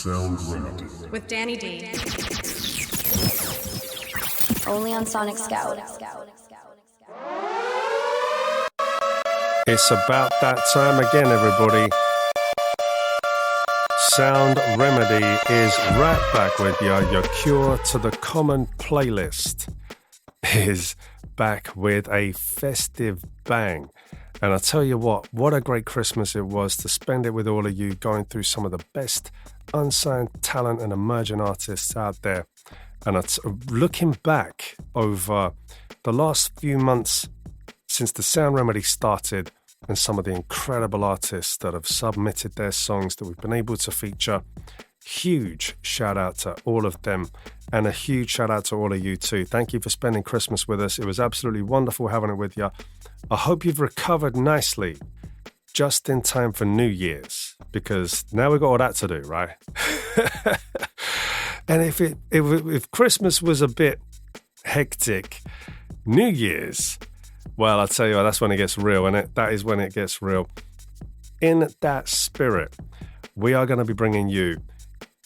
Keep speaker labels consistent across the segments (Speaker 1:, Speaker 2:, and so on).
Speaker 1: Sound Remedy
Speaker 2: with Danny D.
Speaker 3: Only on Sonic Scout.
Speaker 4: It's about that time again, everybody. Sound Remedy is right back with you. Your cure to the common playlist is back with a festive bang. And I tell you what a great Christmas it was to spend it with all of you, going through some of the best unsigned talent and emerging artists out there. And looking back over the last few months since the Sound Remedy started, and some of the incredible artists that have submitted their songs that we've been able to feature, huge shout out to all of them, and a huge shout out to all of you too. Thank you for spending Christmas with us. It was absolutely wonderful having it with you. I hope you've recovered nicely just in time for New Year's, because now we've got all that to do, right? And if Christmas was a bit hectic, New Year's, well, I'll tell you what, that's when it gets real, and that is when it gets real. In that spirit, we are going to be bringing you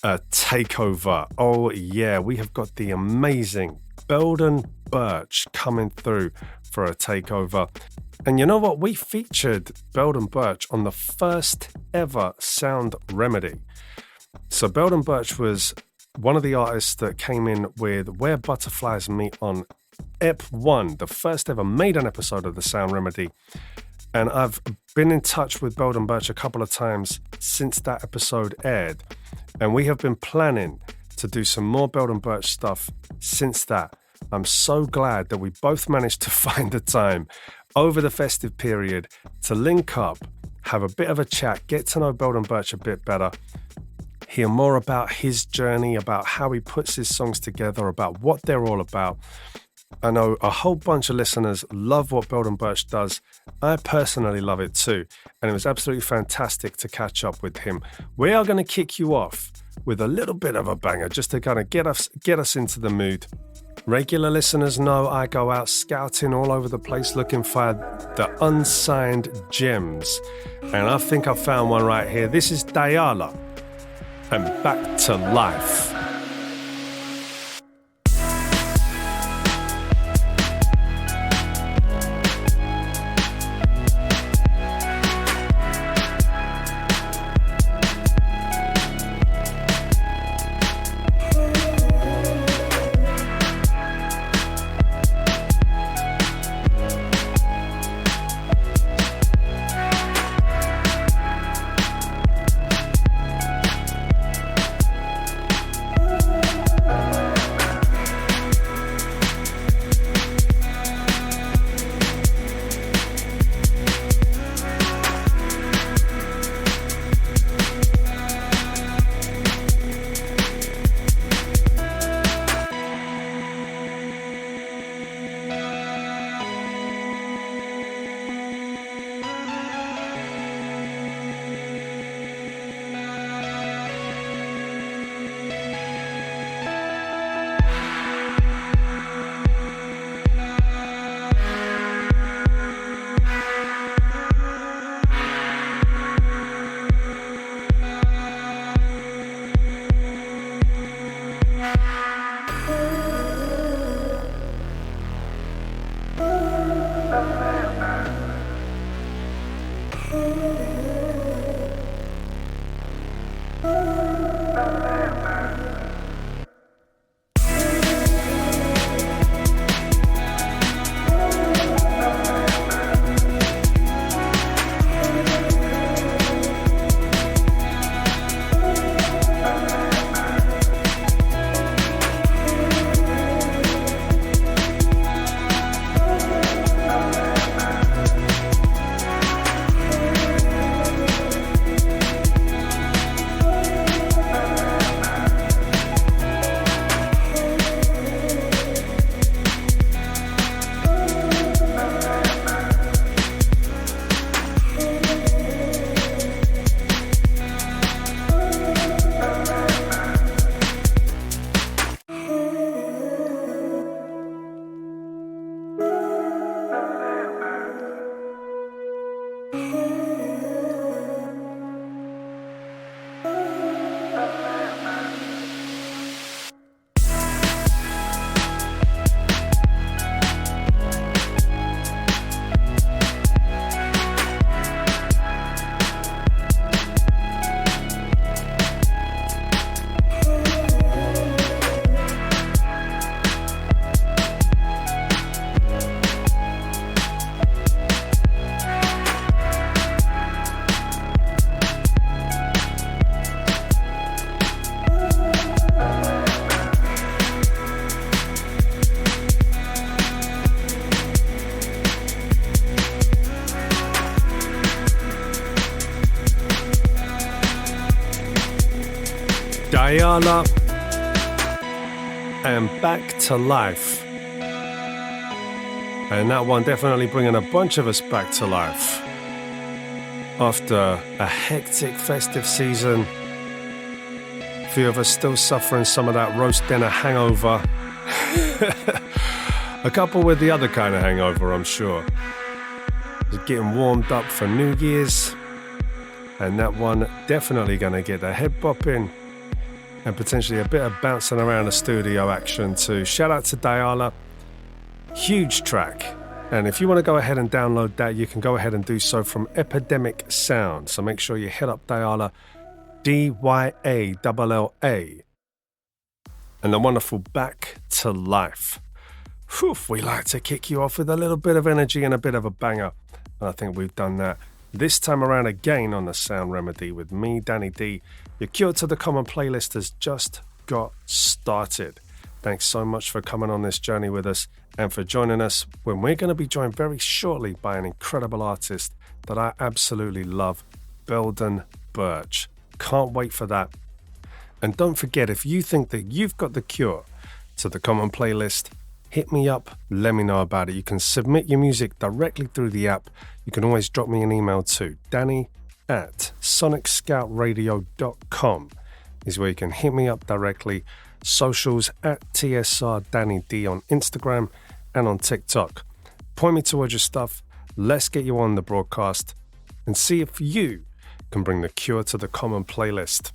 Speaker 4: a takeover. Oh yeah, we have got the amazing Belden Birch coming through for a takeover. And you know what? We featured Belden Birch on the first ever Sound Remedy. So Belden Birch was one of the artists that came in with Where Butterflies Meet on Ep 1, the first ever maiden episode of the Sound Remedy. And I've been in touch with Belden Birch a couple of times since that episode aired. And we have been planning to do some more Belden Birch stuff since that. I'm so glad that we both managed to find the time over the festive period to link up, have a bit of a chat, get to know Belden Birch a bit better, hear more about his journey, about how he puts his songs together, about what they're all about. I know a whole bunch of listeners love what Belden Birch does. I personally love it too. And it was absolutely fantastic to catch up with him. We are going to kick you off with a little bit of a banger just to kind of get us into the mood. Regular listeners know I go out scouting all over the place looking for the unsigned gems. And I think I found one right here. This is Diala and Back to Life. Diana and Back to Life. And that one definitely bringing a bunch of us back to life. After a hectic festive season, a few of us still suffering some of that roast dinner hangover. A couple with the other kind of hangover, I'm sure. Just getting warmed up for New Year's. And that one definitely going to get the head bopping and potentially a bit of bouncing around the studio action too. Shout out to Diala. Huge track. And if you want to go ahead and download that, you can go ahead and do so from Epidemic Sound. So make sure you hit up Diala, Dyalla, and the wonderful Back to Life. Whew, we like to kick you off with a little bit of energy and a bit of a banger. And I think we've done that this time around again on the Sound Remedy with me, Danny D. Your Cure to the Common playlist has just got started. Thanks so much for coming on this journey with us and for joining us when we're going to be joined very shortly by an incredible artist that I absolutely love, Belden Birch. Can't wait for that. And don't forget, if you think that you've got the cure to the Common playlist, hit me up, let me know about it. You can submit your music directly through the app. You can always drop me an email to danny@sonicscoutradio.com is where you can hit me up directly. Socials at TSR Danny D on Instagram and on TikTok. Point me towards your stuff. Let's get you on the broadcast and see if you can bring the cure to the Common playlist.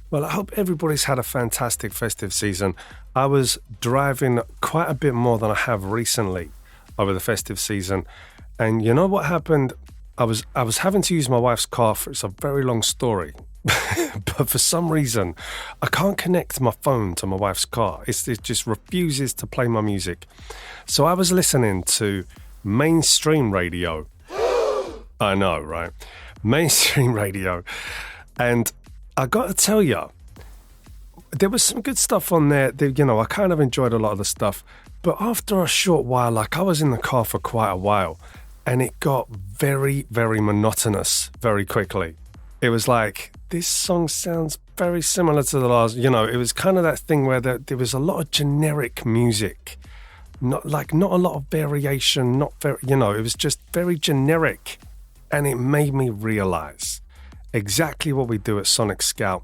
Speaker 4: Well, I hope everybody's had a fantastic festive season. I was driving quite a bit more than I have recently over the festive season. And you know what happened? I was having to use my wife's car it's a very long story. But for some reason, I can't connect my phone to my wife's car. It just refuses to play my music. So I was listening to mainstream radio. I know, right? Mainstream radio. And I got to tell you, there was some good stuff on there. I kind of enjoyed a lot of the stuff. But after a short while, I was in the car for quite a while, and it got very, very monotonous very quickly. It was like, this song sounds very similar to the last, it was kind of that thing where there was a lot of generic music, not a lot of variation, it was just very generic. And it made me realize exactly what we do at Sonic Scout.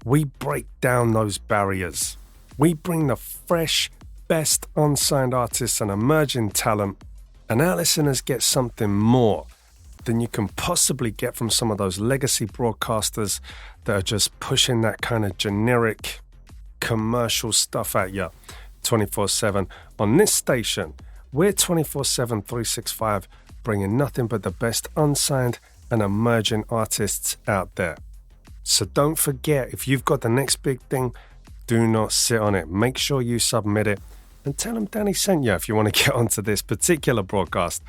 Speaker 4: We break down those barriers. We bring the fresh, best unsigned artists and emerging talent, and our listeners get something more than you can possibly get from some of those legacy broadcasters that are just pushing that kind of generic commercial stuff at you 24/7. On this station, we're 24/7, 365, bringing nothing but the best unsigned and emerging artists out there. So don't forget, if you've got the next big thing, do not sit on it. Make sure you submit it and tell them Danny sent you if you want to get onto this particular broadcast.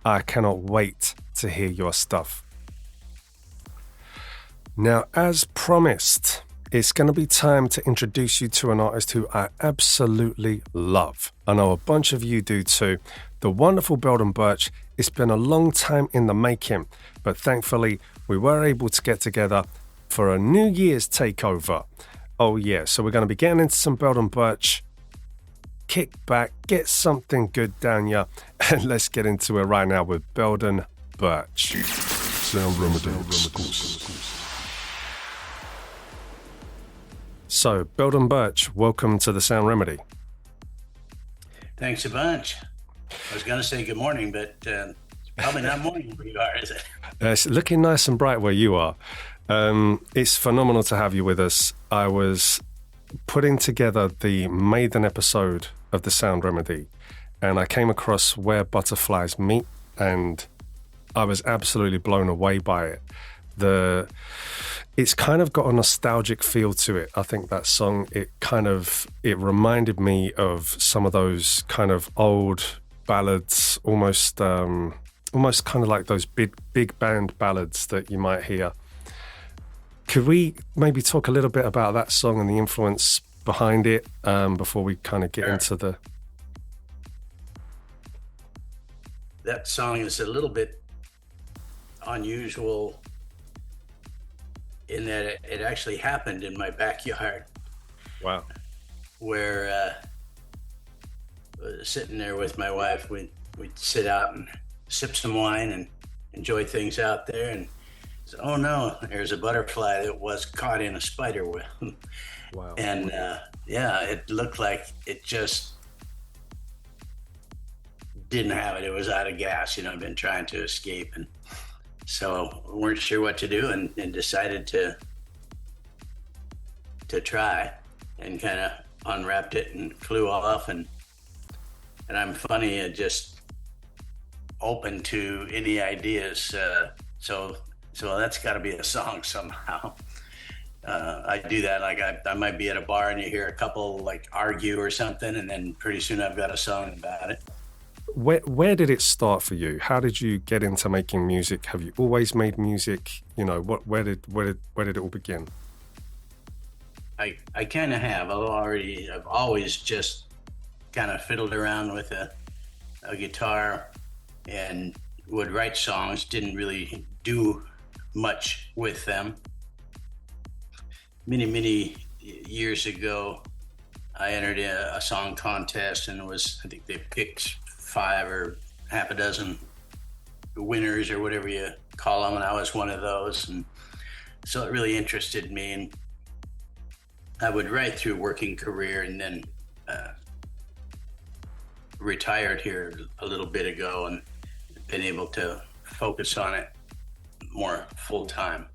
Speaker 4: I cannot wait to hear your stuff. Now, as promised, it's going to be time to introduce you to an artist who I absolutely love. I know a bunch of you do too. The wonderful Belden Birch. It's been a long time in the making, but thankfully we were able to get together for a New Year's takeover. Oh yeah, so we're going to be getting into some Belden Birch. Kick back, get something good down ya, and let's get into it right now with Belden Birch. Sound Remedy exclusive. So, Belden Birch, welcome to the Sound Remedy.
Speaker 1: Thanks a bunch. I was going to say good morning, but it's probably not morning where you are, is it?
Speaker 4: It's looking nice and bright where you are. It's phenomenal to have you with us. I was putting together the maiden episode of the Sound Remedy, and I came across Where Butterflies Meet, and I was absolutely blown away by it. It's kind of got a nostalgic feel to it. I think that song, it reminded me of some of those kind of old ballads, almost kind of like those big band ballads that you might hear. Could we maybe talk a little bit about that song and the influence behind it before we kind of get into the...
Speaker 1: That song is a little bit unusual in that it actually happened in my backyard,
Speaker 4: Wow.
Speaker 1: where sitting there with my wife, we'd sit out and sip some wine and enjoy things out there. And oh no, there's a butterfly that was caught in a spider web.
Speaker 4: Wow.
Speaker 1: And yeah, it looked like it just didn't have it. It was out of gas, I'd been trying to escape. And so we weren't sure what to do, and decided to try, and kind of unwrapped it and flew off. And I'm funny, just open to any ideas. So that's got to be a song somehow. I do that. Like I might be at a bar and you hear a couple like argue or something, and then pretty soon I've got a song about it.
Speaker 4: Where did it start for you? How did you get into making music? Have you always made music? Where did it all begin?
Speaker 1: I kind of have, although I've always just kind of fiddled around with a guitar and would write songs. Didn't really do much with them. Many years ago, I entered a song contest, and I think they picked 5 or half a dozen winners or whatever you call them, and I was one of those. And so it really interested me, and I would write through working career, and then retired here a little bit ago and been able to focus on it more full time.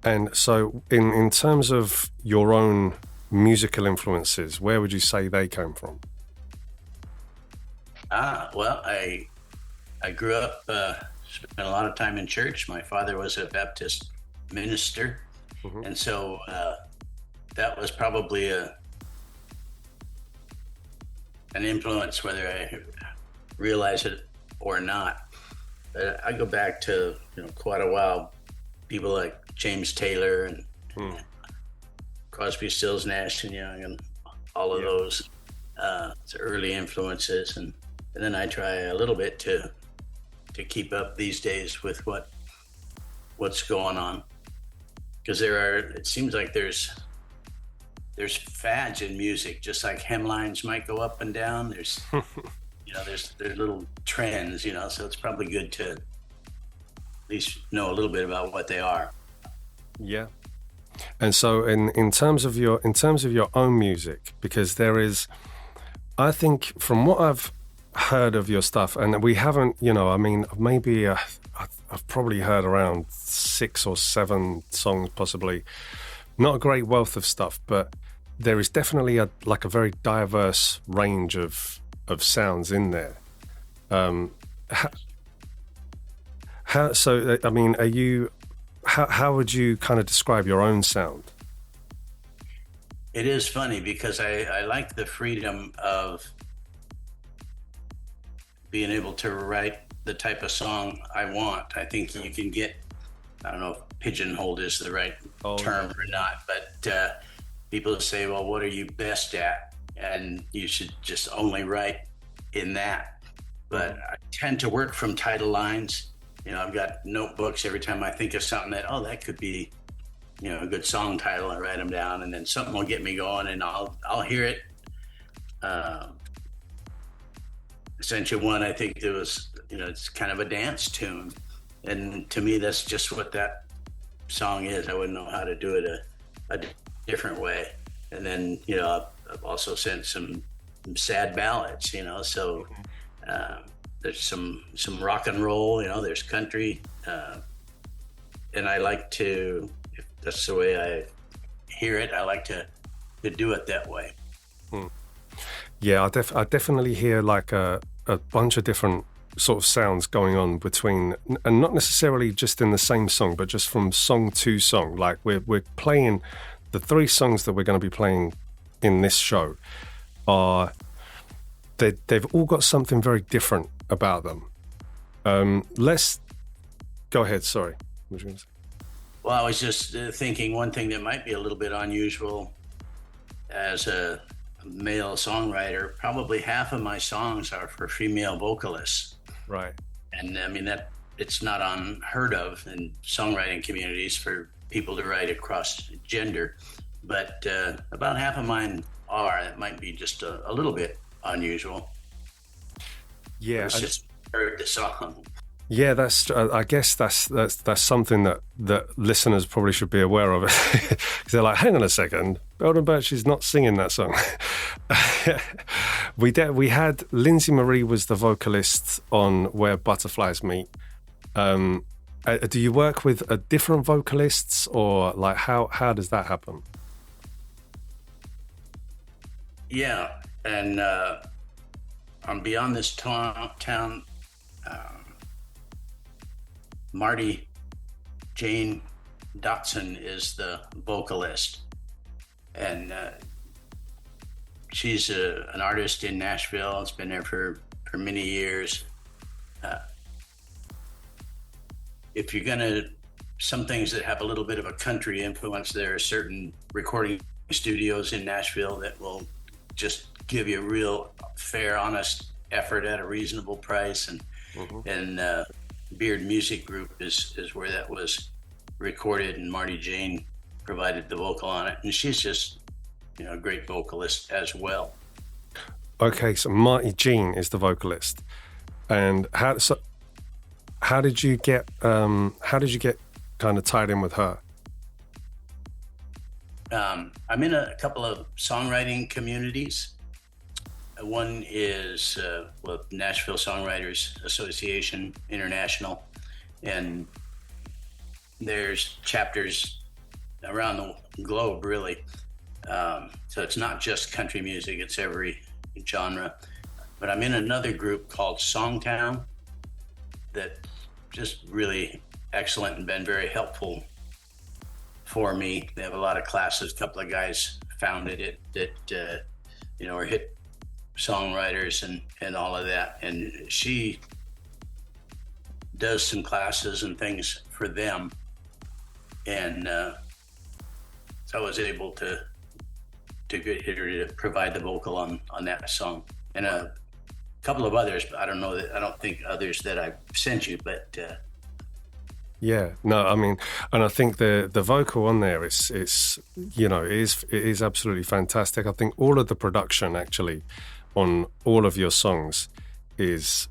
Speaker 4: And so in terms of your own musical influences, where would you say they came from?
Speaker 1: Well, I grew up, spent a lot of time in church. My father was a Baptist minister. Mm-hmm. And so that was probably an influence, whether I realize it or not. But I go back to quite a while. People like James Taylor and Crosby, Stills, Nash and Young, and all of those early influences. And then I try a little bit to keep up these days with what's going on, because it seems like there's fads in music, just like hemlines might go up and down. There's there's little trends, so it's probably good to at least know a little bit about what they are.
Speaker 4: Yeah. And so in terms of your own music, because there is, I think from what I've heard of your stuff, and we haven't, maybe I've probably heard around 6 or 7 songs, possibly. Not a great wealth of stuff, but there is definitely a very diverse range of sounds in there. How would you kind of describe your own sound?
Speaker 1: It is funny because I like the freedom of being able to write the type of song I want. I think you can get, I don't know if pigeonholed is the right term or not, but people say, well, what are you best at? And you should just only write in that. But I tend to work from title lines. I've got notebooks every time I think of something that could be, a good song title. I write them down, and then something will get me going, and I'll hear it. Essentially one, I think there was, it's kind of a dance tune. And to me, that's just what that song is. I wouldn't know how to do it a different way. And then, I've also sent some sad ballads, so there's some rock and roll, there's country. And I like to, if that's the way I hear it, I like to do it that way.
Speaker 4: Yeah, I definitely hear like a bunch of different sort of sounds going on between, and not necessarily just in the same song, but just from song to song. Like we're playing the 3 songs that we're going to be playing in this show they've all got something very different about them. Let's go ahead. Sorry. What was you going to say?
Speaker 1: Well, I was just thinking one thing that might be a little bit unusual as a male songwriter, probably half of my songs are for female vocalists.
Speaker 4: Right.
Speaker 1: And I mean, that it's not unheard of in songwriting communities for people to write across gender, but about half of mine are. It might be just a little bit unusual.
Speaker 4: Yeah,
Speaker 1: it's just heard the song.
Speaker 4: Yeah, that's. I guess that's something that listeners probably should be aware of. Because they're like, hang on a second, Belden Birch is not singing that song. We had Lindsay Marie was the vocalist on Where Butterflies Meet. Do you work with different vocalists, or like how does that happen?
Speaker 1: Yeah, and on Beyond This Town. Marty Jane Dotson is the vocalist, and she's an artist in Nashville. It's been there for many years. If you're gonna, some things that have a little bit of a country influence, there are certain recording studios in Nashville that will just give you a real fair, honest effort at a reasonable price, and Beard Music Group is where that was recorded, and Marty Jane provided the vocal on it, and she's just a great vocalist as well.
Speaker 4: Okay, so Marty Jane is the vocalist, and how did you get kind of tied in with her?
Speaker 1: I'm in a couple of songwriting communities. One is Nashville Songwriters Association International, and there's chapters around the globe, really. So it's not just country music, it's every genre. But I'm in another group called Songtown that just really excellent and been very helpful for me. They have a lot of classes. A couple of guys founded it that are hit songwriters and all of that, and she does some classes and things for them, and so I was able to get her to provide the vocal on that song, and a couple of others, but I don't think others that I've sent you, but
Speaker 4: yeah, no, I mean, and I think the vocal on there is it is absolutely fantastic. I think all of the production actually on all of your songs is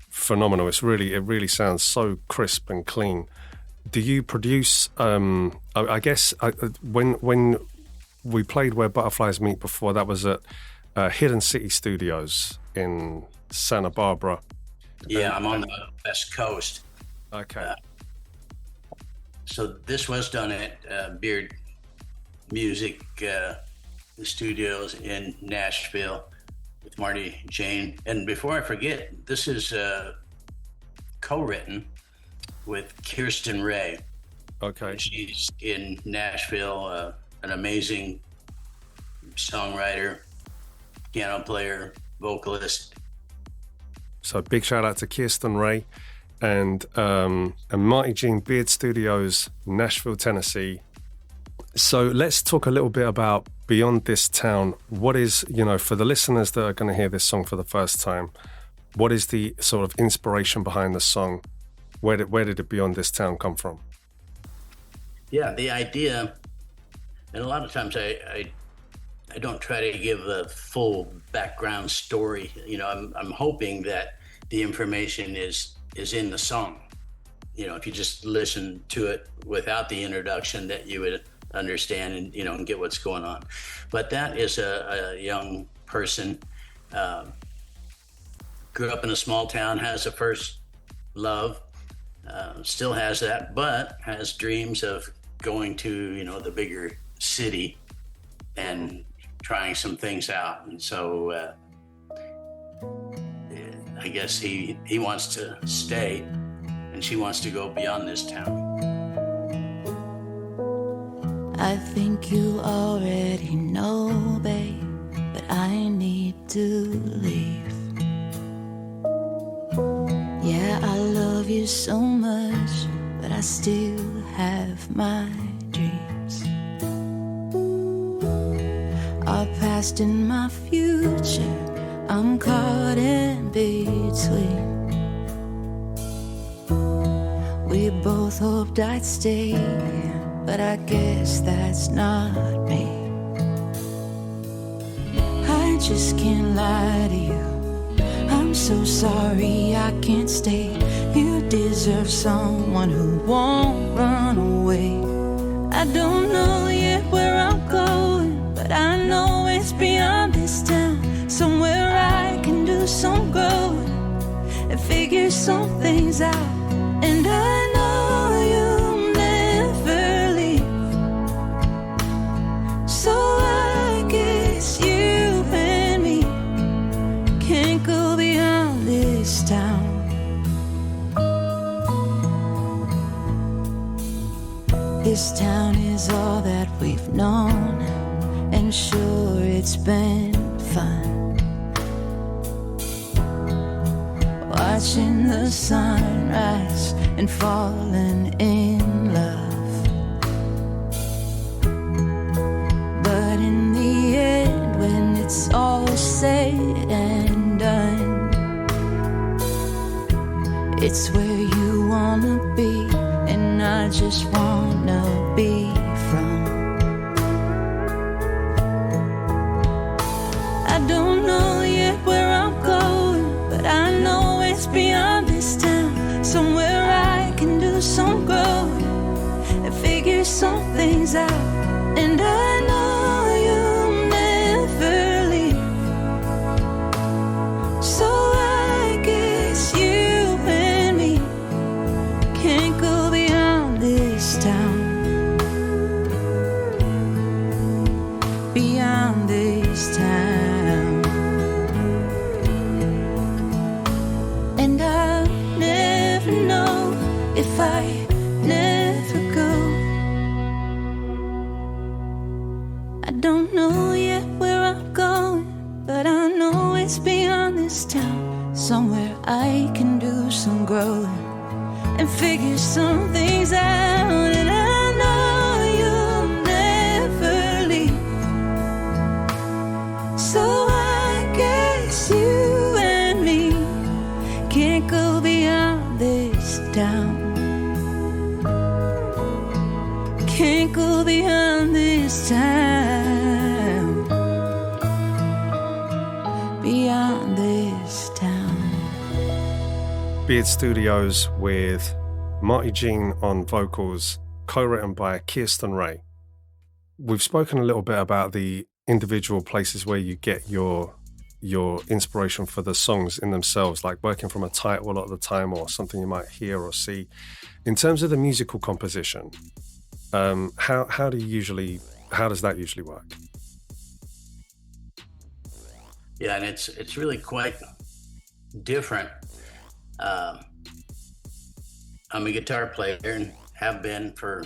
Speaker 4: phenomenal. It really sounds so crisp and clean. Do you produce? I guess when we played Where Butterflies Meet before, that was at Hidden City Studios in Santa Barbara.
Speaker 1: Yeah, I'm on the West Coast.
Speaker 4: Okay.
Speaker 1: So this was done at Beard Music Studios in Nashville with Marty Jane. And before I forget, this is co-written with Kirsten Ray.
Speaker 4: Okay.
Speaker 1: She's in Nashville, an amazing songwriter, piano player, vocalist.
Speaker 4: So big shout out to Kirsten Ray and Marty Jane, Beard Studios, Nashville, Tennessee. So let's talk a little bit about Beyond This Town. What is, for the listeners that are going to hear this song for the first time, what is the sort of inspiration behind the song? Where did it Beyond This Town come from?
Speaker 1: Yeah, the idea, and a lot of times I don't try to give a full background story. I'm hoping that the information is in the song. If you just listen to it without the introduction, that you would understand and get what's going on. But that is a young person, grew up in a small town, has a first love, still has that, but has dreams of going to the bigger city and trying some things out. And so I guess he wants to stay, and she wants to go beyond this town.
Speaker 2: I think you already know, babe, but I need to leave. Yeah, I love you so much, but I still have my dreams. Our past and my future, I'm caught in between. both hoped I'd stay, but I guess that's not me. I just can't lie to you. I'm so sorry I can't stay. You deserve someone who won't run away. I don't know yet where I'm going, but I know it's beyond this town. Somewhere I can do some growing and figure some things out. And I know you'll never leave, so I guess you and me can't go beyond this town. This town is all that we've known, and sure it's been fun watching the sun rise and falling in love. But in the end, when it's all said and done, it's where you wanna be, and I just wanna be from. I don't know yet where I'm going, but I know it's beyond this town. Somewhere I can do some growing and figure some things out. And I know you'll never leave, so I guess you and me can't go beyond this town. Beyond this town. And I'll never know if I never go. I don't know yet where I'm going, but I know it's beyond this town. Somewhere I can do some growing and figure some things out. And I know you'll never leave, so I guess you and me can't go beyond this town. Can't go beyond this town. Beyond this town.
Speaker 4: Beard Studios with Marty Jean on vocals, co-written by Kirsten Ray. We've spoken a little bit about the individual places where you get your inspiration for the songs in themselves, like working from a title a lot of the time or something you might hear or see. In terms of the musical composition, how does that usually work?
Speaker 1: Yeah, and it's really quite different. I'm a guitar player and have been for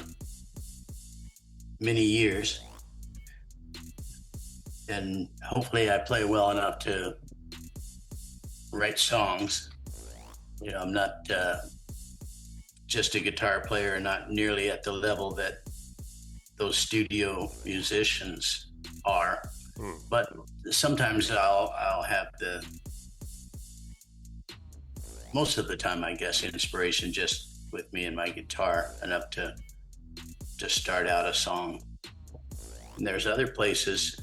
Speaker 1: many years, and hopefully I play well enough to write songs. You know, I'm not just a guitar player, not nearly at the level that those studio musicians are. But sometimes I'll have most of the time, I guess, inspiration just with me and my guitar enough to start out a song. And there's other places,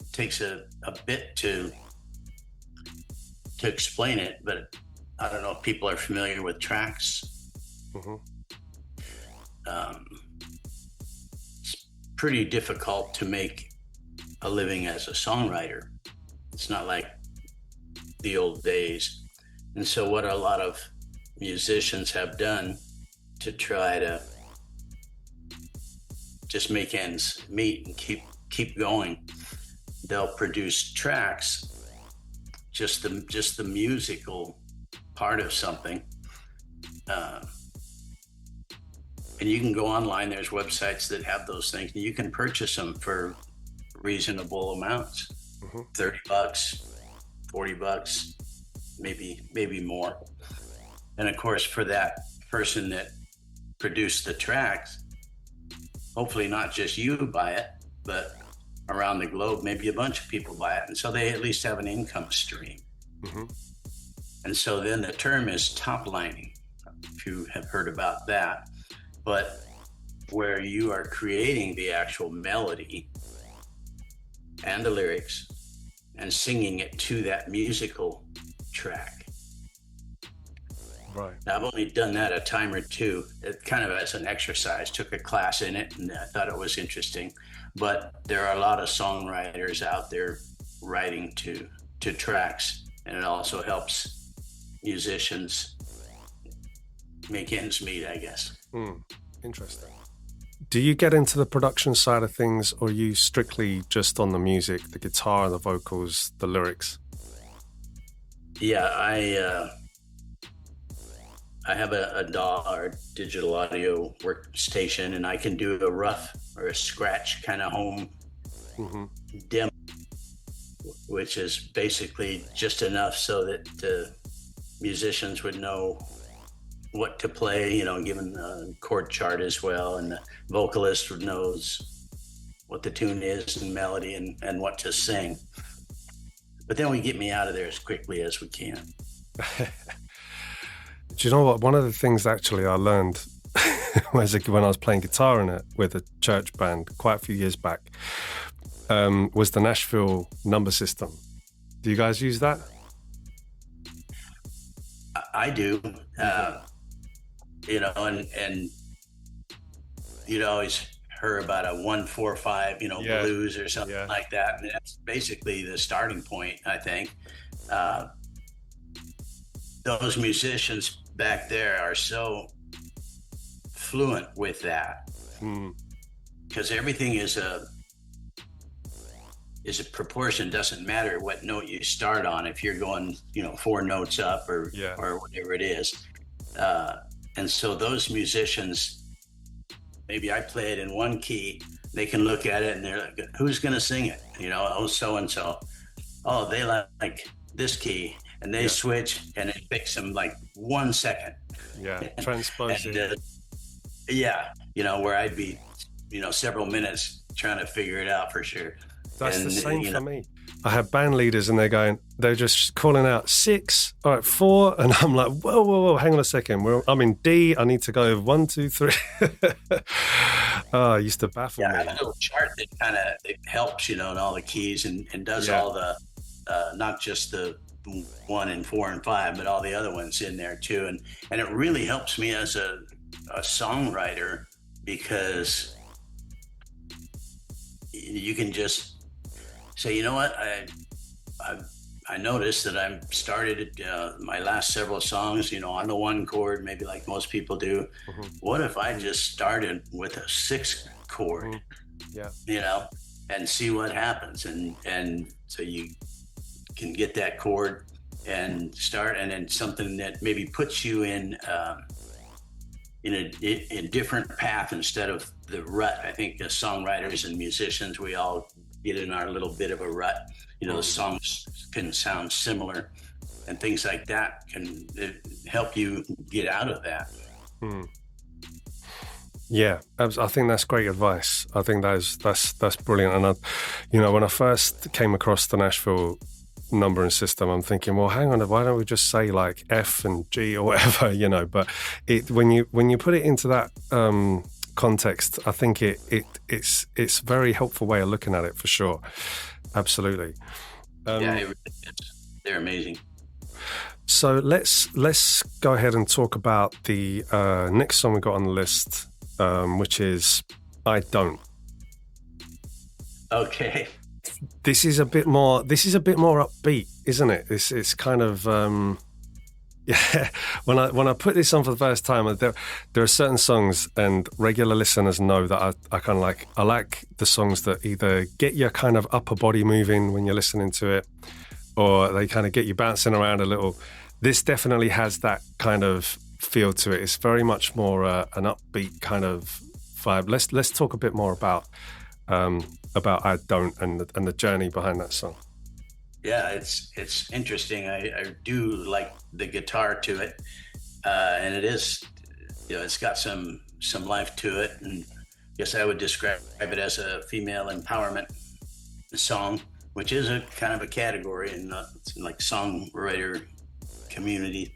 Speaker 1: it takes a bit to explain it, but I don't know if people are familiar with tracks.
Speaker 4: Mm-hmm.
Speaker 1: It's pretty difficult to make a living as a songwriter. It's not like the old days. And so what a lot of musicians have done to try to just make ends meet and keep going, they'll produce tracks, just the musical part of something. And you can go online, there's websites that have those things, and you can purchase them for reasonable amounts.
Speaker 4: Mm-hmm.
Speaker 1: $30, $40, maybe more. And of course, for that person that produced the tracks, hopefully not just you buy it, but around the globe, maybe a bunch of people buy it. And so they at least have an income stream.
Speaker 4: Mm-hmm.
Speaker 1: And so then the term is top lining. if you have heard about that, but where you are creating the actual melody and the lyrics and singing it to that musical track.
Speaker 4: Right.
Speaker 1: Now, I've only done that a time or two, kind of as an exercise, took a class in it, and I thought it was interesting. But there are a lot of songwriters out there writing to tracks, and it also helps musicians make ends meet, I guess.
Speaker 4: Interesting. Do you get into the production side of things, or are you strictly just on the music, the guitar, the vocals, the lyrics?
Speaker 1: Yeah, I have a DAW, or digital audio workstation, and I can do a rough or a scratch kind of home demo, which is basically just enough so that the musicians would know what to play, given the chord chart as well, and the vocalist knows what the tune is and melody and what to sing. But then we get me out of there as quickly as we can.
Speaker 4: Do you know what? One of the things actually I learned when I was playing guitar with a church band quite a few years back was the Nashville number system. Do you guys use that?
Speaker 1: I do. And you'd always heard about a 1-4-5, blues or something like that. And that's basically the starting point, I think. Those musicians back there are so fluent with that because everything is a proportion. Doesn't matter what note you start on, if you're going 4 notes up or whatever it is, and so those musicians, maybe I play it in one key, they can look at it and they're like, who's gonna sing it? Oh, so and so, oh, they like this key. And they switch, and it takes them like 1 second.
Speaker 4: Yeah, transposing.
Speaker 1: And, where I'd be, several minutes trying to figure it out for sure.
Speaker 4: That's the same for me. I have band leaders, and they're just calling out 6, all right, 4, and I'm like, whoa, hang on a second. I'm in D. I need to go 1, 2, 3. Oh, it used to baffle me.
Speaker 1: I have a little chart that it helps, in all the keys and does all the, not just the 1 and 4 and 5, but all the other ones in there too, and it really helps me as a songwriter, because you can just say, what, I noticed that I started my last several songs, on the 1 chord, maybe like most people do. What if I just started with a 6 chord, and see what happens, and so you can get that chord and start, and then something that maybe puts you in a different path instead of the rut. I think as songwriters and musicians, we all get in our little bit of a rut. The songs can sound similar, and things like that can help you get out of that.
Speaker 4: Yeah, I think that's great advice. I think that's brilliant. And when I first came across the Nashville numbering system, I'm thinking, well, hang on, why don't we just say like F and G or whatever, but when you put it into that context, I think it's a very helpful way of looking at it, for sure. Absolutely.
Speaker 1: It really is. They're amazing.
Speaker 4: So let's go ahead and talk about the next song we got on the list, which is I Don't.
Speaker 1: Okay.
Speaker 4: This is a bit more upbeat, isn't it? It's kind of When I put this on for the first time, there are certain songs, and regular listeners know that I kind of like. I like the songs that either get your kind of upper body moving when you're listening to it, or they kind of get you bouncing around a little. This definitely has that kind of feel to it. It's very much more an upbeat kind of vibe. Let's talk a bit more about I Don't and the journey behind that song.
Speaker 1: Yeah, it's interesting. I do like the guitar to it, and it is, it's got some life to it, and I guess I would describe it as a female empowerment song, which is a kind of a category in like songwriter community.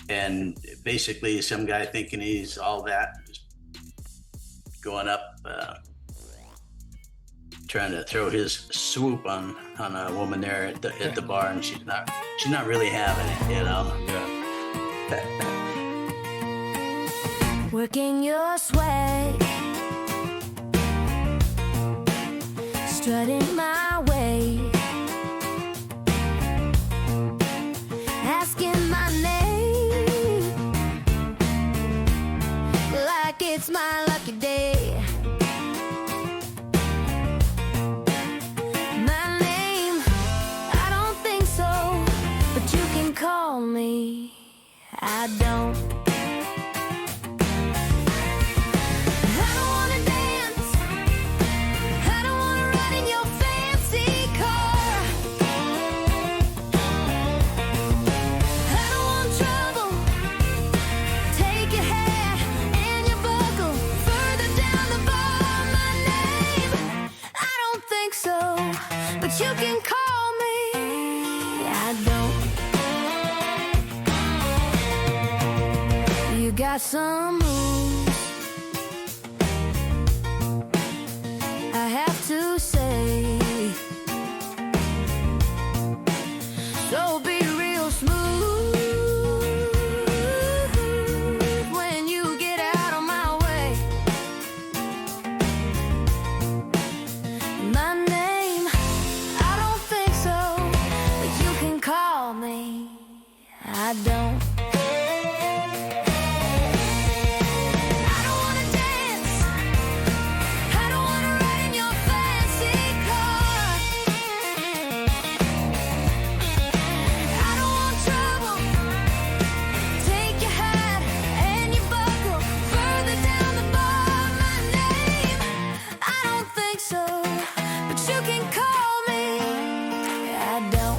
Speaker 1: And basically some guy thinking he's all that, going up, trying to throw his swoop on a woman there at the bar, and she's not really having it, you know.
Speaker 2: Working your swag, strutting my way, asking my name like it's my lucky day. My name, I don't think so, but you can call me. I don't. You can call me. I don't. You got some moves, I have to say. So be real smooth when you get out of my way. My name, call me. I don't. I don't wanna dance. I don't wanna ride in your fancy car. I don't want trouble. Take your hat and your buckle further down the bar. My name, I don't think so, but you can call me. I don't.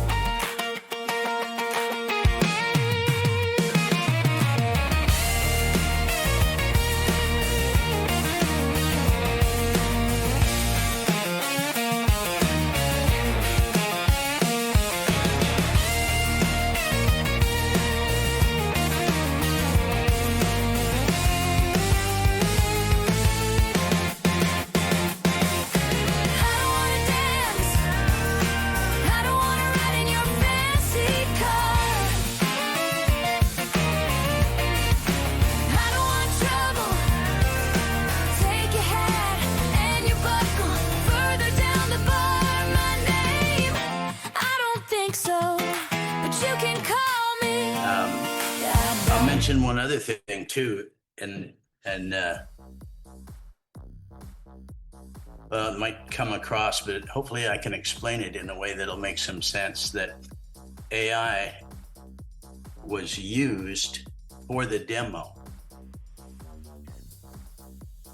Speaker 1: I'll mention one other thing too, and well, it might come across, but hopefully I can explain it in a way that'll make some sense, that AI was used for the demo.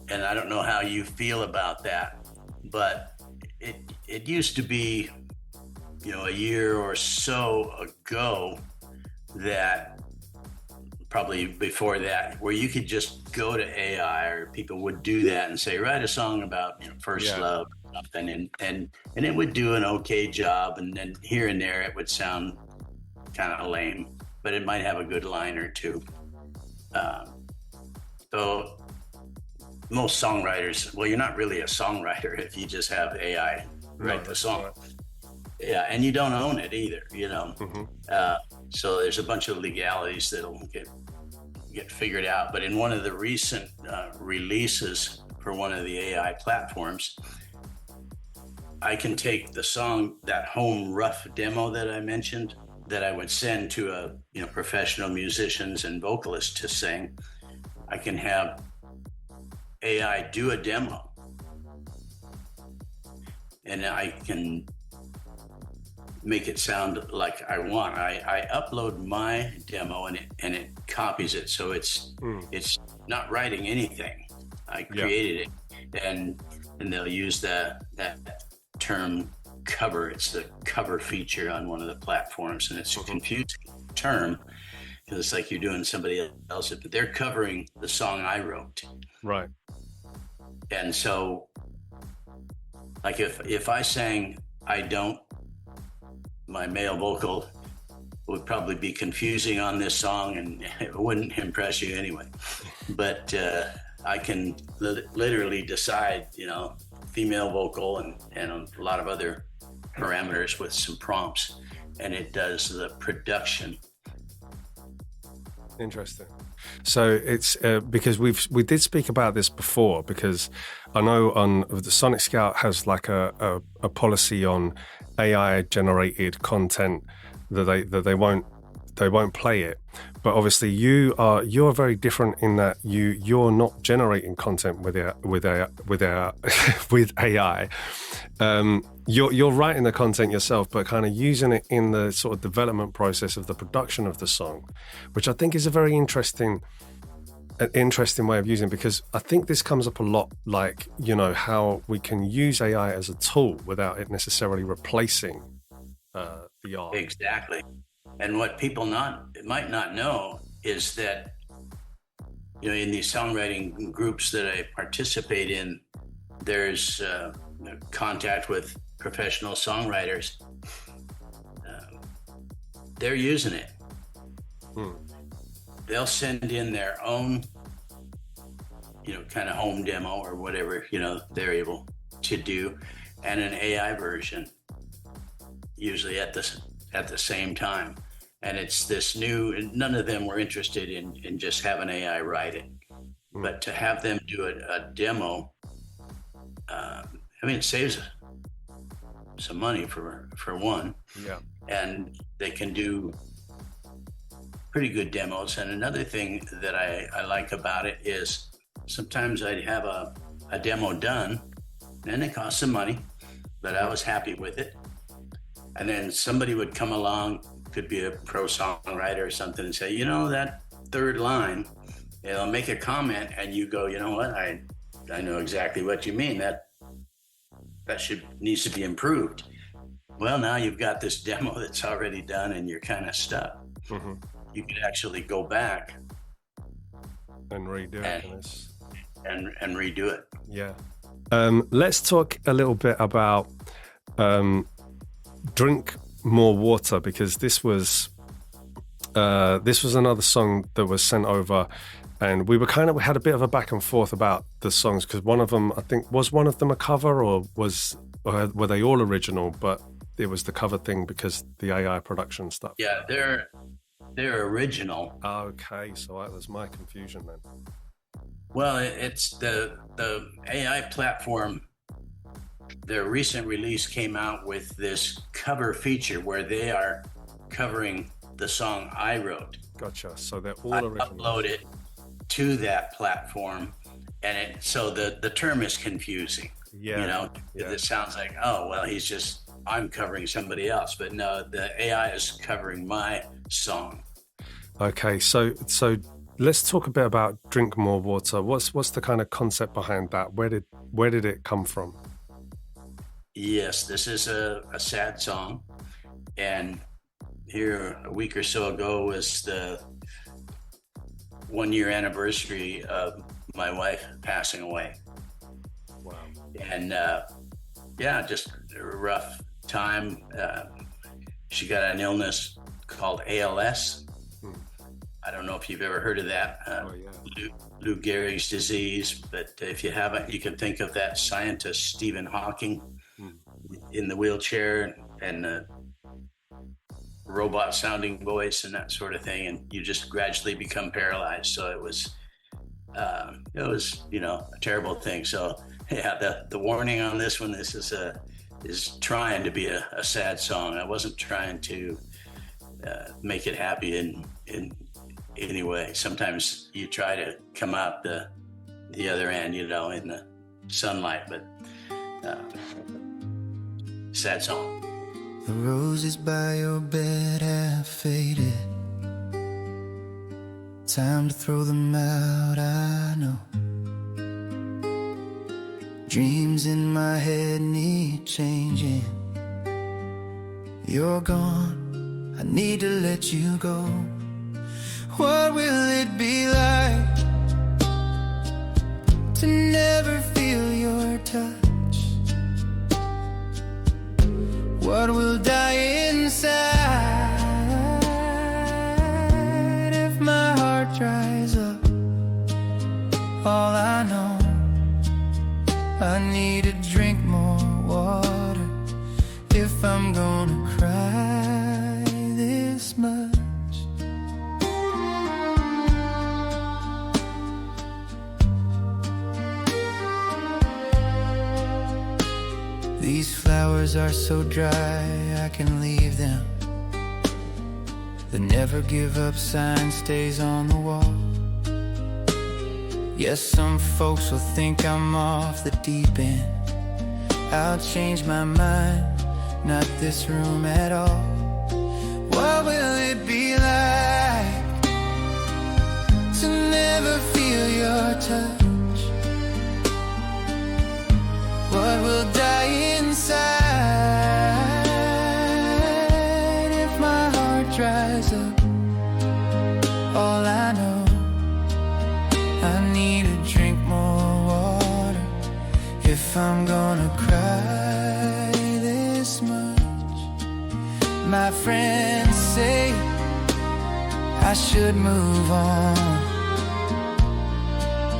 Speaker 1: And I don't know how you feel about that, but it used to be, you know, a year or so ago, that probably before that, where you could just go to AI, or people would do that and say, write a song about, you know, first love or something, and it would do an okay job, and then here and there it would sound kind of lame, but it might have a good line or two. So most songwriters, well, you're not really a songwriter if you just have AI write the song. Yeah, and you don't own it either, you know. So there's a bunch of legalities that'll get figured out. But in one of the recent releases for one of the AI platforms, I can take the song, that home rough demo that I mentioned, that I would send to professional musicians and vocalists to sing. I can have AI do a demo, and I can make it sound like I want. I upload my demo and it copies it, so it's not writing anything. I created it, and they'll use that term cover. It's the cover feature on one of the platforms, and it's a confusing term because it's like you're doing somebody else, but they're covering the song I wrote.
Speaker 4: Right.
Speaker 1: And so, like if I sang I Don't, my male vocal, would probably be confusing on this song, and it wouldn't impress you anyway. But I can literally decide, female vocal and a lot of other parameters with some prompts, and it does the production.
Speaker 4: Interesting. So it's because we did speak about this before, because I know on the Sonic Scout has like a policy on AI generated content that they won't play it. But obviously you're very different in that you're not generating content with AI. You're writing the content yourself, but kind of using it in the sort of development process of the production of the song, which I think is a very interesting way of using it, because I think this comes up a lot, like, how we can use AI as a tool without it necessarily replacing the art.
Speaker 1: Exactly. And what people might not know is that, in these songwriting groups that I participate in, there's contact with professional songwriters. They're using it. They'll send in their own, kind of home demo or whatever, they're able to do, and an AI version, usually at the same time. And it's this new, none of them were interested in just having AI write it, but to have them do a demo, it saves some money for one.
Speaker 4: Yeah.
Speaker 1: And they can do pretty good demos. And another thing that I like about it is sometimes I'd have a demo done, and it cost some money, but I was happy with it. And then somebody would come along, could be a pro songwriter or something, and say, that third line, they'll make a comment, and you go, you know what, I know exactly what you mean. That needs to be improved. Well, now you've got this demo that's already done, and you're kind of stuck. Mm-hmm. You could actually go back
Speaker 4: and redo it.
Speaker 1: And redo it.
Speaker 4: Yeah. Let's talk a little bit about Drink More Water, because this was another song that was sent over, and we had a bit of a back and forth about the songs, because one of them, I think, was one of them a cover, or were they all original? But it was the cover thing because the AI production stuff.
Speaker 1: Yeah, they're original.
Speaker 4: Okay, so that was my confusion then.
Speaker 1: Well, it's the AI platform. Their recent release came out with this cover feature where they are covering the song I wrote.
Speaker 4: Gotcha. So they're all original.
Speaker 1: Upload it to that platform, and so the term is confusing.
Speaker 4: Yeah.
Speaker 1: It sounds like, oh, well, I'm covering somebody else, but no, the AI is covering my song.
Speaker 4: Okay, so let's talk a bit about Drink More Water. What's the kind of concept behind that? Where did it come from?
Speaker 1: Yes, this is a sad song, and here a week or so ago was the 1-year anniversary of my wife passing away.
Speaker 4: Wow.
Speaker 1: And just a rough time. She got an illness called ALS. I don't know if you've ever heard of that. Lou Gehrig's disease, but if you haven't, you can think of that scientist Stephen Hawking in the wheelchair and the robot sounding voice and that sort of thing, and you just gradually become paralyzed. So it was a terrible thing. So yeah, the warning on this one, this is trying to be a sad song. I wasn't trying to make it happy in any way. Sometimes you try to come out the other end, in the sunlight, but sad song.
Speaker 2: The roses by your bed have faded. Time to throw them out, I know. Dreams in my head need changing. You're gone, I need to let you go. What will it be like to never feel your touch? What will die inside need to drink more water if I'm gonna cry this much. These flowers are so dry, I can leave them. The never give up sign stays on the wall. Yes, some folks will think I'm off the deep end. I'll change my mind, not this room at all. What will it be like to never feel your touch? What will die inside if my heart dries up? All I know, I need to drink more water if I'm gonna cry this much. My friends say I should move on.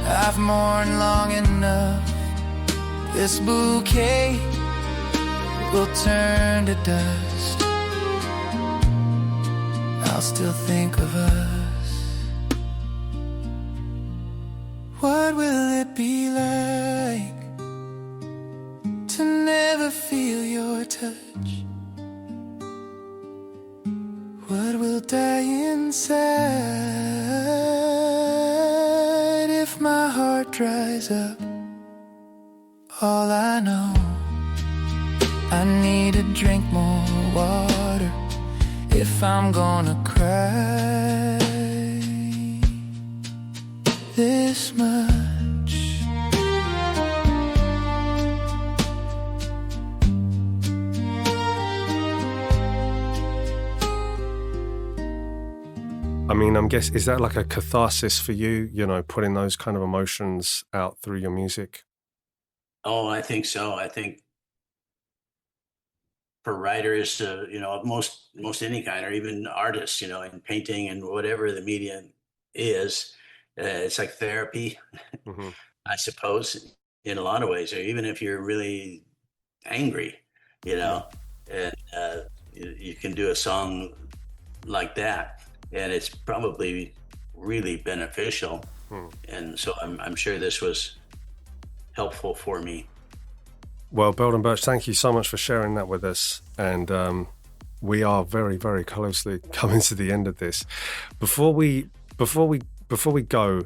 Speaker 2: I've mourned long enough. This bouquet will turn to dust. I'll still think of us. What will it be like to never feel your touch? What will die inside if my heart dries up? All I know, I need to drink more water if I'm gonna cry this much.
Speaker 4: I mean, I'm guessing, is that like a catharsis for you, you know, putting those kind of emotions out through your music?
Speaker 1: Oh, I think so. I think for writers, most any kind, or even artists, in painting and whatever the medium is, it's like therapy,
Speaker 4: Hmm.
Speaker 1: I suppose, in a lot of ways. Or even if you're really angry, you know, and you can do a song like that, and it's probably really beneficial. And so I'm sure this was helpful for me.
Speaker 4: Well, Belden Birch, thank you so much for sharing that with us. And we are very, very closely coming to the end of this. Before we go,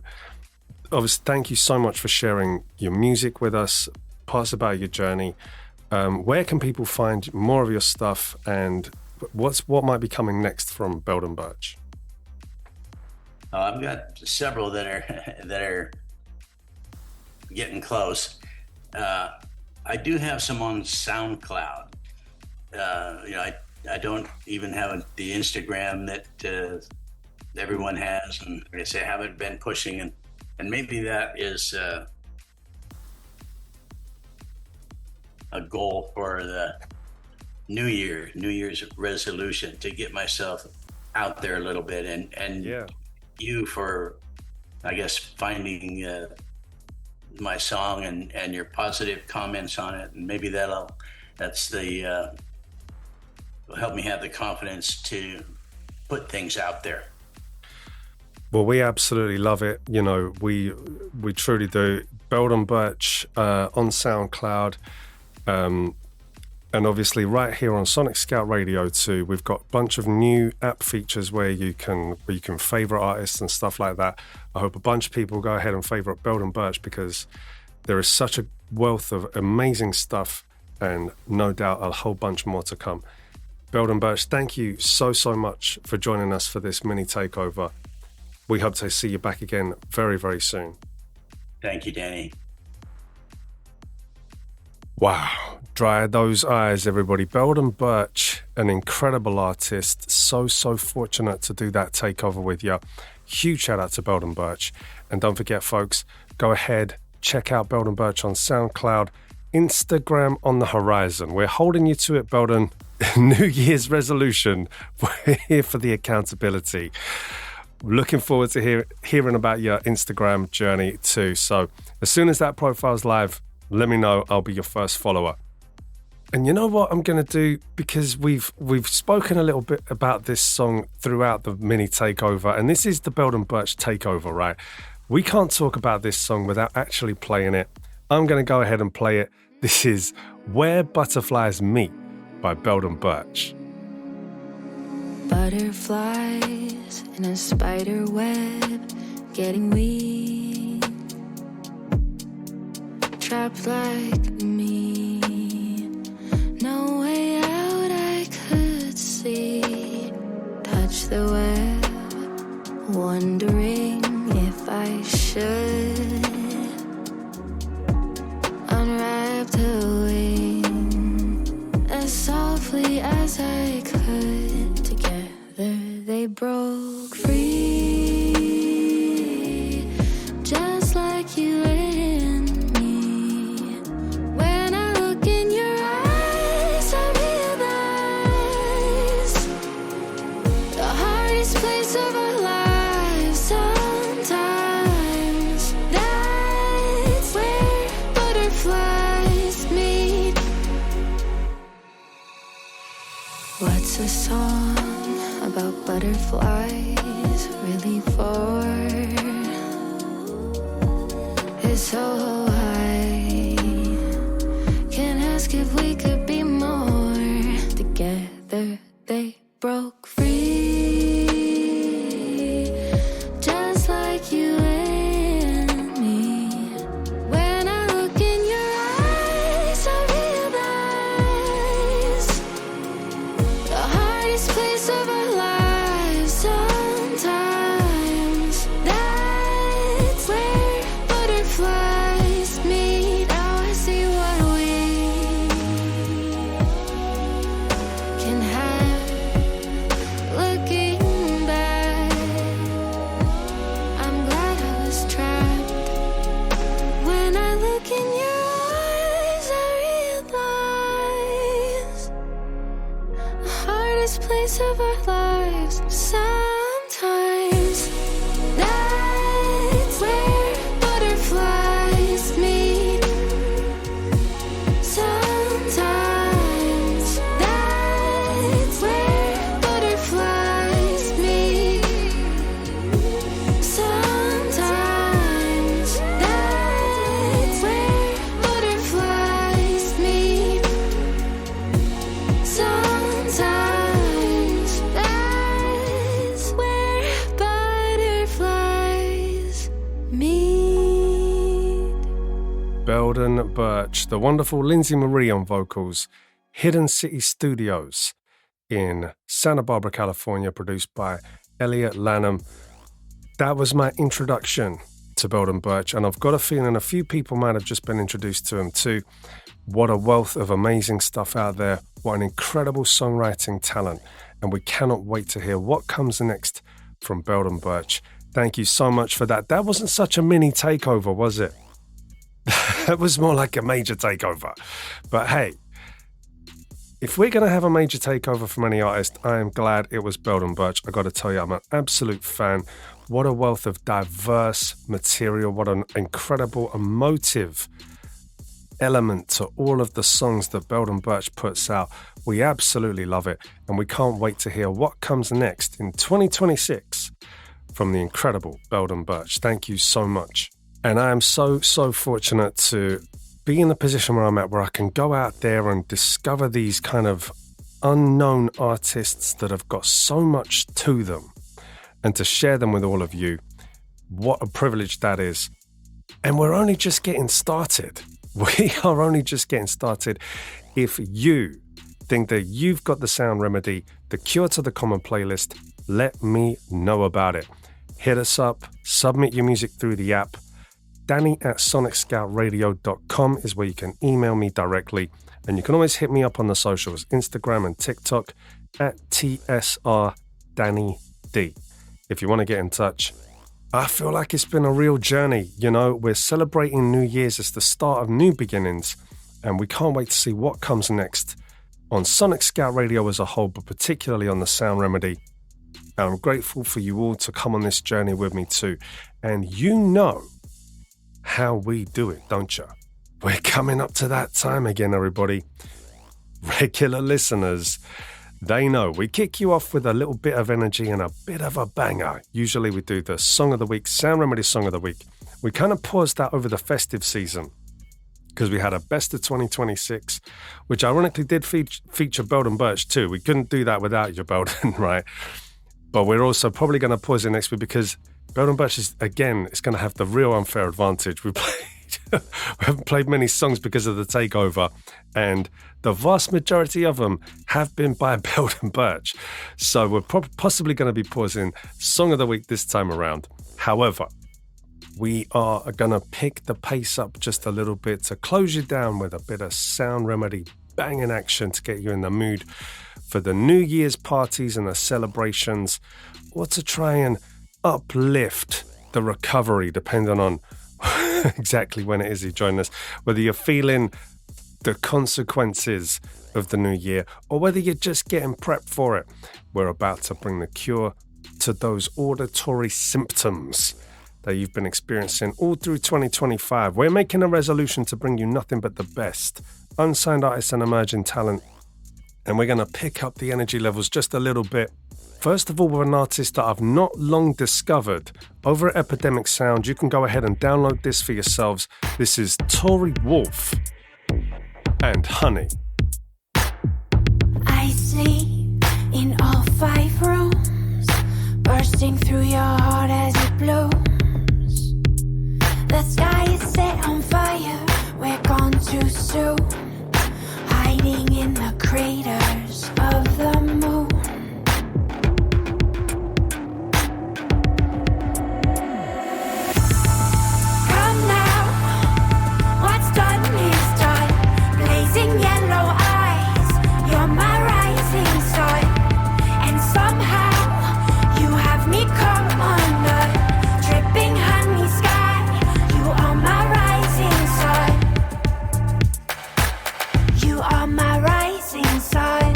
Speaker 4: obviously, thank you so much for sharing your music with us, parts about your journey. Where can people find more of your stuff, and what might be coming next from Belden Birch?
Speaker 1: I've got several that are getting close. I do have some on SoundCloud. I don't even have the Instagram that everyone has, and like I say, I haven't been pushing, and maybe that is a goal for the New Year's resolution, to get myself out there a little bit, and you for, I guess, finding my song and your positive comments on it, and maybe will help me have the confidence to put things out there.
Speaker 4: Well, we absolutely love it. You know, we truly do. Belden Birch on SoundCloud, and obviously right here on Sonic Scout Radio too. We've got a bunch of new app features where you can favorite artists and stuff like that. I hope a bunch of people go ahead and favorite Belden Birch, because there is such a wealth of amazing stuff, and no doubt a whole bunch more to come. Belden Birch, thank you so much for joining us for this mini takeover. We hope to see you back again very, very soon.
Speaker 1: Thank you, Danny.
Speaker 4: Wow, dry those eyes, everybody. Belden Birch, an incredible artist. So fortunate to do that takeover with you. Huge shout out to Belden Birch. And don't forget, folks, go ahead, check out Belden Birch on SoundCloud, Instagram on the horizon. We're holding you to it, Belden. New Year's resolution. We're here for the accountability. Looking forward to hearing about your Instagram journey too. So as soon as that profile's live, Let me know. I'll be your first follower. And you know what I'm going to do? Because we've spoken a little bit about this song throughout the mini takeover, and this is the Belden Birch takeover, right? We can't talk about this song without actually playing it. I'm going to go ahead and play it. This is Where Butterflies Meet by Belden Birch.
Speaker 2: Butterflies in a spider web, getting weak, trapped like me. No way out I could see. Touch the web, wondering if I should unwrap the wing as softly as I could. Together they broke free, just like you and me. When I look in your eyes, I realize the hardest place of our lives. Sometimes that's where butterflies meet. What's a song about butterflies really for? It's so high. Can't ask if we could be more. Together they broke free, just like you and me. When I look in your eyes, I realize the hardest place of our lives. Sometimes that's where butterflies meet. Now I see what we can have. Looking back, I'm glad I was trapped. When I look in your eyes, I realize the hardest place of our lives. Sometimes that's where butterflies meet. Sometimes that's where butterflies meet. Sometimes that's where butterflies meet. Sometimes that's where butterflies meet.
Speaker 4: Belden Birch, the wonderful Lindsay Marie on vocals, Hidden City Studios in Santa Barbara, California, produced by Elliot Lanham. That was my introduction to Belden Birch, and I've got a feeling a few people might have just been introduced to him too. What a wealth of amazing stuff out there. What an incredible songwriting talent. And we cannot wait to hear what comes next from Belden Birch. Thank you so much for that. That wasn't such a mini takeover, was it? That was more like a major takeover. But hey, if we're going to have a major takeover from any artist, I am glad it was Belden Birch. I got to tell you, I'm an absolute fan. What a wealth of diverse material. What an incredible emotive element to all of the songs that Belden Birch puts out. We absolutely love it, and we can't wait to hear what comes next in 2026 from the incredible Belden Birch. Thank you so much. And I am so fortunate to be in the position where I'm at, where I can go out there and discover these kind of unknown artists that have got so much to them, and to share them with all of you. What a privilege that is. And we're only just getting started. We are only just getting started. If you think that you've got the sound remedy, the cure to the common playlist, let me know about it. Hit us up, submit your music through the app. Danny@sonicscoutradio.com is where you can email me directly. And you can always hit me up on the socials, Instagram and TikTok @TSRDannyD. If you want to get in touch. I feel like it's been a real journey. You know, we're celebrating New Year's. It's the start of new beginnings, and we can't wait to see what comes next on Sonic Scout Radio as a whole, but particularly on the Sound Remedy. And I'm grateful for you all to come on this journey with me too. And you know how we do it, don't you? We're coming up to that time again, everybody. Regular listeners, they know we kick you off with a little bit of energy and a bit of a banger. Usually we do the Song of the Week, Sound Remedy Song of the Week. We kind of paused that over the festive season because we had a Best of 2026, which ironically did feature Belden Birch too. We couldn't do that without you, Belden, right? But we're also probably going to pause it next week because Belden Birch is, again, it's going to have the real unfair advantage. We haven't played many songs because of the takeover, and the vast majority of them have been by Belden Birch. So we're possibly going to be pausing Song of the Week this time around. However, we are going to pick the pace up just a little bit to close you down with a bit of Sound Remedy banging action to get you in the mood for the New Year's parties and the celebrations, or to try and uplift the recovery, depending on exactly when it is you join us, whether you're feeling the consequences of the new year or whether you're just getting prepped for it. We're about to bring the cure to those auditory symptoms that you've been experiencing all through 2025. We're making a resolution to bring you nothing but the best unsigned artists and emerging talent, and we're going to pick up the energy levels just a little bit. First of all, we're an artist that I've not long discovered over at Epidemic Sound. You can go ahead and download this for yourselves. This is Tory Wolf and Honey.
Speaker 2: I sleep in all 5 rooms, bursting through your heart as it blooms. The sky is set on fire, we're gone too soon, hiding in the craters of the moon. Yellow eyes, you're my rising sun, and somehow you have me come under, dripping honey sky. You are my rising sun. You are my rising sun.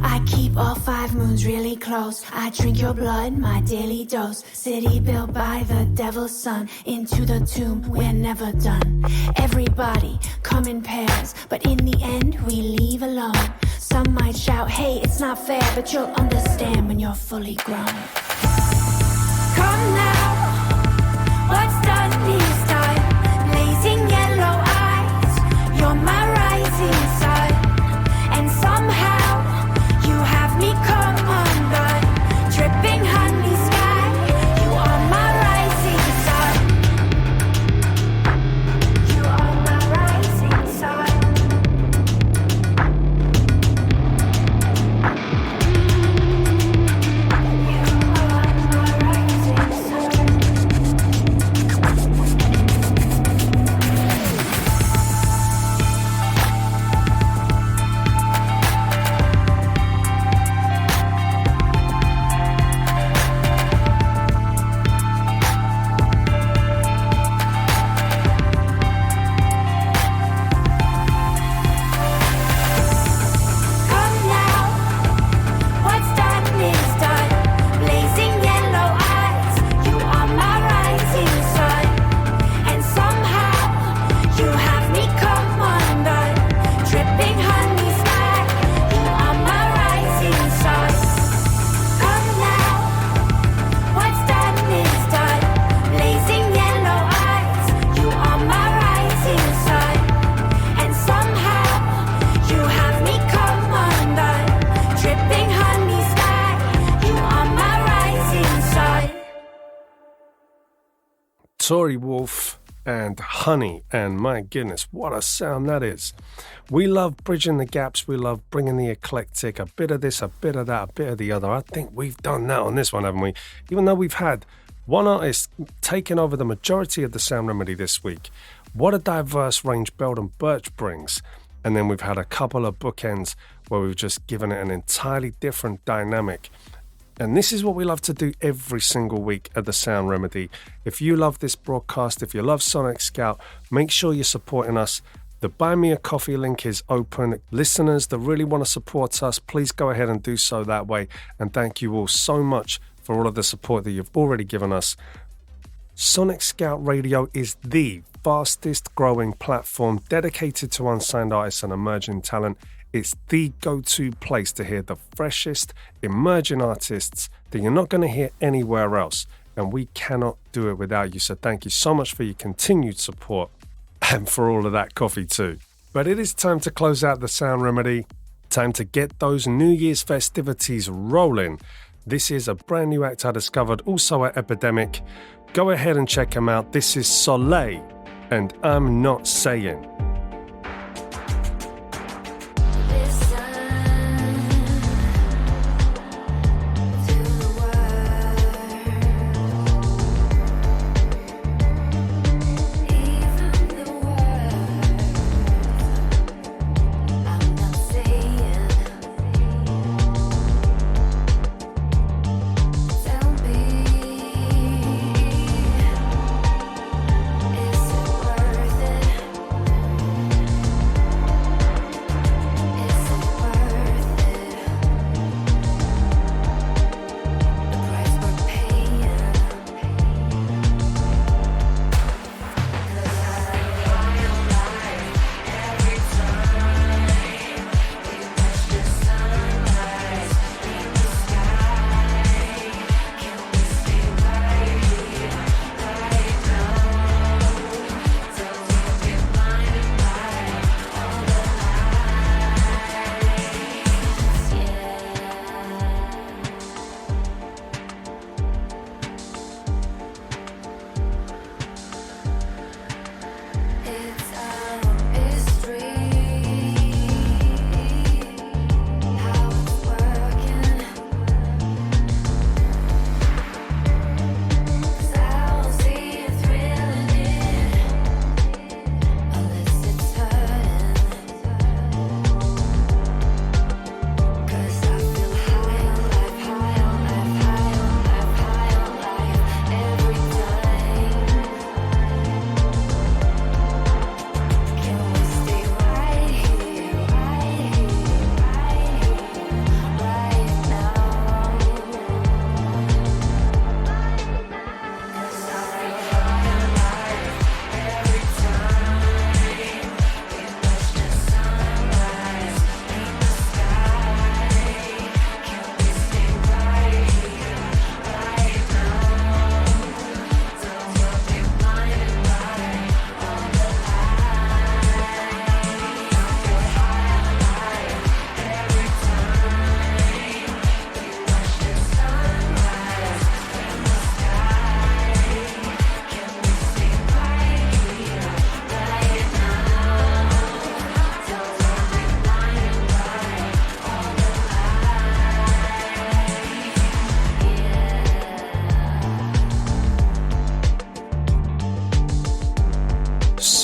Speaker 2: I keep all 5 moons really close. I drink your blood, my daily dose. City built by the devil's son. Into the tomb, we're never done. Everybody come in pairs, but in the end we leave alone. Some might shout, hey, it's not fair, but you'll understand when you're fully grown. Come now, what's done is done. Blazing yellow eyes, you're my rising sun, and somehow you have me come undone, dripping honey sky. You are my rising sun. You are my rising sun. You are my rising
Speaker 4: Tory Wolf and Honey, and my goodness, what a sound that is. We love bridging the gaps, we love bringing the eclectic, a bit of this, a bit of that, a bit of the other. I think we've done that on this one, haven't we? Even though we've had one artist taking over the majority of the Sound Remedy this week. What a diverse range Belden Birch brings. And then we've had a couple of bookends where we've just given it an entirely different dynamic. And this is what we love to do every single week at the Sound Remedy. If you love this broadcast, if you love Sonic Scout, make sure you're supporting us. The Buy Me a Coffee link is open. Listeners that really want to support us, please go ahead and do so that way. And thank you all so much for all of the support that you've already given us. Sonic Scout Radio is the fastest growing platform dedicated to unsigned artists and emerging talent. It's the go-to place to hear the freshest emerging artists that you're not going to hear anywhere else. And we cannot do it without you. So thank you so much for your continued support and for all of that coffee too. But it is time to close out the Sound Remedy. Time to get those New Year's festivities rolling. This is a brand new act I discovered also at Epidemic. Go ahead and check them out. This is Soleil and I'm Not Saying.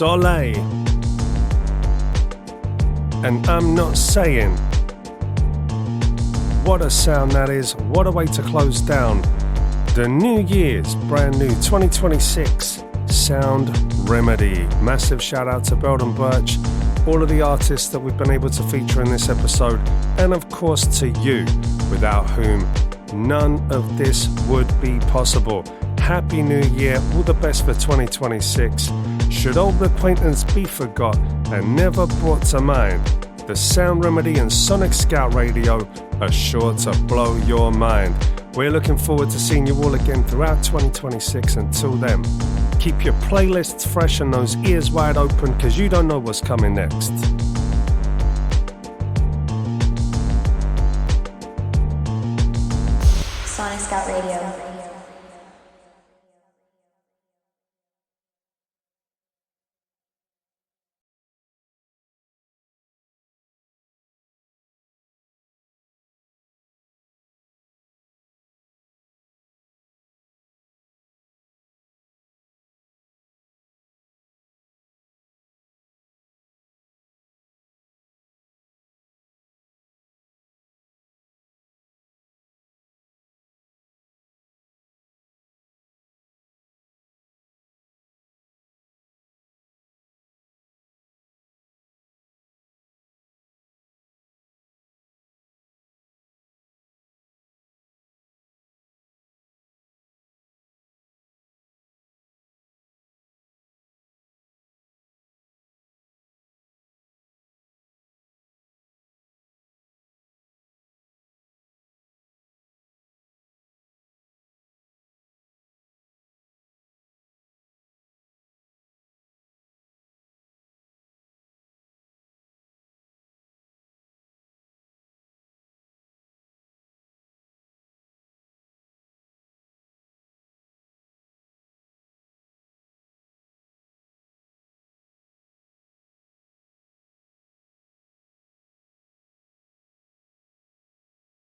Speaker 4: Soleil and I'm Not Saying. What a sound that is. What a way to close down the New Year's brand new 2026 Sound Remedy. Massive shout out to Belden Birch, all of the artists that we've been able to feature in this episode, and of course to you, without whom none of this would be possible. Happy New Year, all the best for 2026. Should old acquaintance be forgot and never brought to mind, the Sound Remedy and Sonic Scout Radio are sure to blow your mind. We're looking forward to seeing you all again throughout 2026. Until then, keep your playlists fresh and those ears wide open, because you don't know what's coming next.